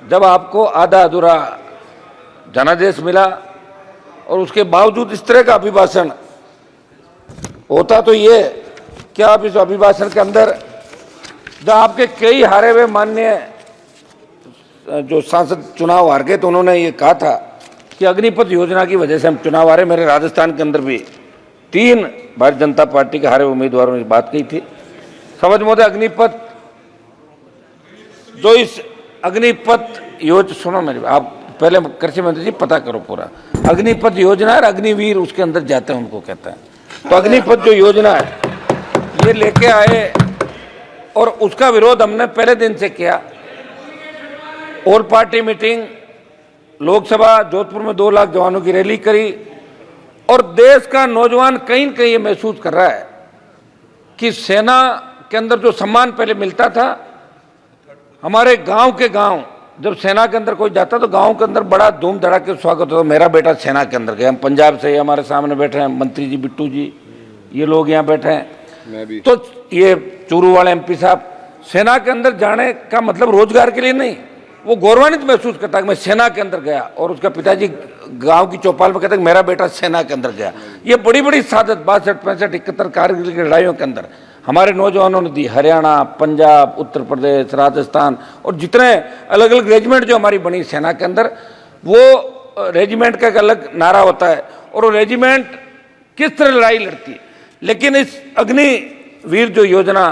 जब आपको आधा अधूरा जनादेश मिला और उसके बावजूद इस तरह का अभिभाषण होता, तो ये क्या आप इस अभिभाषण के अंदर जो आपके कई हारे हुए माननीय जो सांसद चुनाव हार गए, तो उन्होंने ये कहा था कि अग्निपथ योजना की वजह से हम चुनाव हारे। मेरे राजस्थान के अंदर भी 3 भारतीय जनता पार्टी के हारे हुए उम्मीदवारों ने बात कही थी। समझ मोदे अग्निपथ जो इस अग्निपथ योजना, सुनो मेरी, आप पहले कृषि मंत्री जी पता करो पूरा। अग्निपथ योजना है, अग्निवीर उसके अंदर जाते हैं, उनको कहते हैं। तो अग्निपथ जो योजना है ये लेके आए और उसका विरोध हमने पहले दिन से किया। All party meeting, Lok Sabha Jodhpur में 2 लाख जवानों की रैली करी और देश का नौजवान कहीं न कहीं ये महसूस कर रहा है कि सेना के अंदर जो सम्मान पहले मिलता था, हमारे गांव के गांव जब सेना के अंदर कोई जाता तो गांव के अंदर बड़ा धूम धड़ाके स्वागत होता। मेरा बेटा सेना के अंदर गया, हम पंजाब से, हमारे सामने बैठे हैं मंत्री जी, बिट्टू जी, ये लोग यहाँ बैठे हैं, मैं भी। तो ये चूरू वाले एमपी साहब, सेना के अंदर जाने का मतलब रोजगार के लिए नहीं, वो गौरवान्वित महसूस करता है कि मैं सेना के अंदर गया। और उसका पिताजी गांव की चौपाल में कहता है कि मेरा बेटा सेना के अंदर गया। ये बड़ी बड़ी सादत 62, 65, 71 कारगिल की लड़ाइयों के अंदर हमारे नौजवानों ने दी। हरियाणा, पंजाब, उत्तर प्रदेश, राजस्थान और जितने अलग अलग रेजिमेंट जो हमारी बनी सेना के अंदर, वो रेजिमेंट का एक अलग नारा होता है और वो रेजिमेंट किस तरह लड़ाई लड़ती है। लेकिन इस अग्निवीर जो योजना,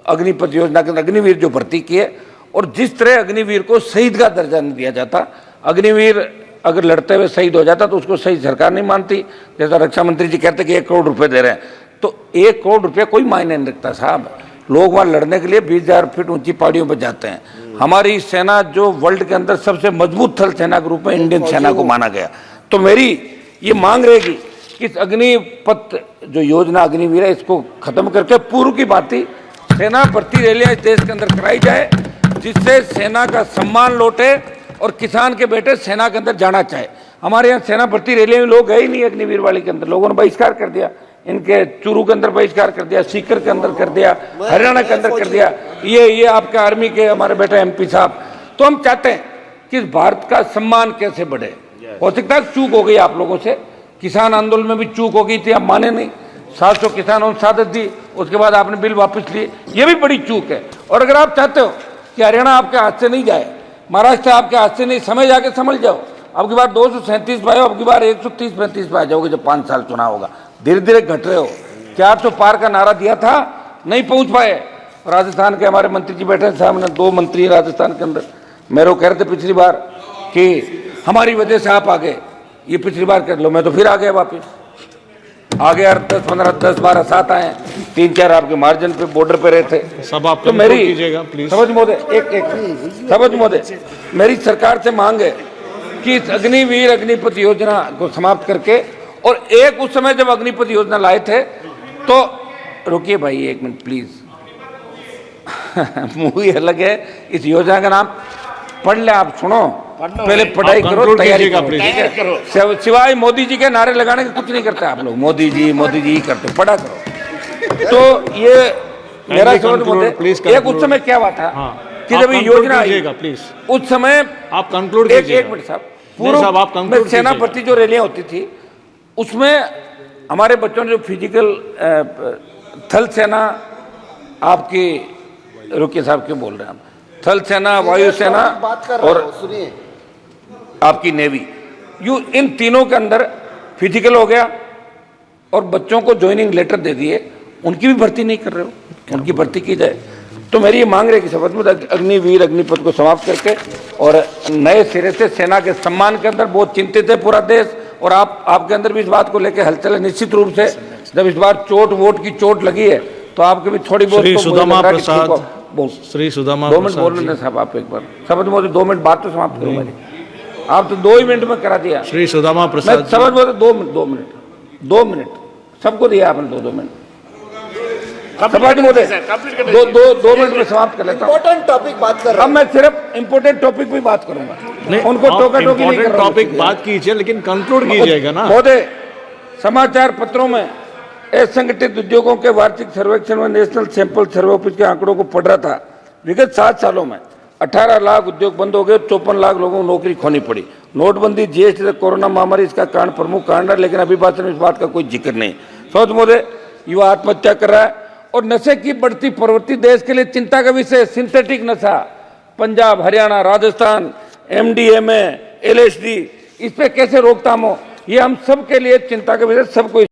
अग्निपथ योजना के अंदर अग्निवीर जो भर्ती की है, और जिस तरह अग्निवीर को शहीद का दर्जा नहीं दिया जाता, अग्निवीर अगर लड़ते हुए शहीद हो जाता तो उसको शहीद सरकार नहीं मानती। जैसा रक्षा मंत्री जी कहते कि 1 करोड़ रुपए दे रहे हैं, तो 1 करोड़ रुपये कोई मायने नहीं रखता साहब। लोग वहाँ लड़ने के लिए 20,000 फीट ऊंची पहाड़ियों पर जाते हैं। हमारी सेना जो वर्ल्ड के अंदर सबसे मजबूत थल सेना के रूप में इंडियन सेना को माना गया। तो मेरी ये मांग रहेगी कि इस अग्निपथ जो योजना अग्निवीर है, इसको खत्म करके पूर्व की भांति सेना भर्ती रैलियां इस देश के अंदर कराई जाए, जिससे सेना का सम्मान लौटे और किसान के बेटे सेना के अंदर जाना चाहे। हमारे यहाँ सेना भर्ती रैलियां में लोग गए ही नहीं अग्निवीर वाली के अंदर, लोगों ने बहिष्कार कर दिया। इनके चूरू के अंदर बहिष्कार कर दिया, सीकर के अंदर कर दिया, हरियाणा के अंदर कर दिया, ये आपके आर्मी के हमारे बेटे एमपी साहब। तो हम चाहते हैं कि भारत का सम्मान कैसे बढ़े। हो सकता है चूक हो गई आप लोगों से, किसान आंदोलन में भी चूक हो गई थी, आप माने नहीं। 700 किसानों ने शहादत दी, उसके बाद आपने बिल वापस लिए, ये भी बड़ी चूक है। और अगर आप चाहते हो कि हरियाणा आपके हाथ से नहीं जाए, महाराष्ट्र आपके हाथ से नहीं, समय जाके समझ जाओ। अब की बार 237 पे आओ, अब की बार 130-35 पे आ जाओगे जब 5 साल चुनाव होगा। धीरे धीरे घट रहे हो। 400 पार का नारा दिया था, नहीं पहुंच पाए। राजस्थान के हमारे मंत्री जी बैठे सामने, 2 मंत्री राजस्थान के अंदर, मेरे को कह रहे थे पिछली बार कि हमारी वजह से आप आ गए, ये पिछली बार कर लो। मैं तो फिर आ गया वापिस, आ गया 10-15, 10-12, 7 आए, 3-4 आपके मार्जिन पे बॉर्डर पे रहे थे। सब आप तो मेरी प्लीज समझ मोदे, एक समझ मोदे, मेरी सरकार से मांग है कि इस अग्निवीर अग्निपथ योजना को समाप्त करके, और एक उस समय जब अग्निपथ योजना लाए थे तो, रुकिए भाई 1 मिनट प्लीज, मूवी अलग है, इस योजना का नाम पढ़ ले, आप सुनो, पहले पढ़ाई करो, तैयारी करो। सिवाय मोदी जी के नारे लगाने के कुछ नहीं करते आप लोग, मोदी जी करते, पढ़ा करो। तो ये मेरा समझ, एक उस समय क्या हुआ था कि जब ये योजना आई, उस समय आप कंक्लूड कीजिए। 1 मिनट साहब, पूर्व में सेना भर्ती जो रैलियां होती थी, उसमें हमारे बच्चों ने जो फिजिकल थल सेना, आपकी रुकिए साहब क्यों बोल रहे हैं आप, थल सेना, वायुसेना और आपकी नेवी, इन तीनों के अंदर फिजिकल हो गया और बच्चों को ज्वाइनिंग लेटर दे दिए, उनकी भी भर्ती नहीं कर रहे हो, उनकी भर्ती की जाए। तो मेरी ये मांग रही कि शपथ में अग्निवीर अग्निपथ को समाप्त करके और नए सिरे से सेना के सम्मान के अंदर बहुत चिंतित है पूरा देश, और आपके अंदर भी इस बात को लेकर हलचल है। निश्चित रूप से जब इस बार वोट की चोट लगी है तो आपके भी थोड़ी बहुत श्री सुदामा प्रसाद 2 मिनट बोल रहे साहब, आप एक बार शपथ मोदी 2 मिनट बात तो समाप्त करो मेरी, आप तो 2 ही मिनट में करा दिया। श्री सुदामा प्रसाद शपथ मोदी 2 मिनट सबको दिया आपने, 2 मिनट शपथ मोदी 2 मिनट में समाप्त कर लेता हूँ। इम्पोर्टेंट टॉपिक बात कर रहे हैं, अब मैं सिर्फ इम्पोर्टेंट टॉपिक भी बात करूंगा, उनको टोका टोकी नहीं कर रहा हूं। टॉपिक बात कीजिए, लेकिन कंक्लूड कीजिएगा ना। महोदय, समाचार पत्रों में असंगठित उद्योगों के वार्षिक सर्वेक्षण में नेशनल सैंपल सर्वे ऑफिस के आंकड़ों को पढ़ रहा था। विगत 7 सालों में 18 लाख उद्योग बंद हो गए, 54 लाख लोगों को नौकरी खोनी पड़ी। नोटबंदी, जीएसटी, कोरोना महामारी इसका कारण, प्रमुख कारण है, लेकिन अभी भाषण में इस बात का कोई जिक्र नहीं। सौद मोदय युवा आत्महत्या कर रहा है और नशे की बढ़ती प्रवृत्ति देश के लिए चिंता का विषय। सिंथेटिक नशा पंजाब, हरियाणा, राजस्थान, एमडीएमए, एलएसडी, इस पे कैसे रोकथाम हो, ये हम सब के लिए चिंता का विषय। सबको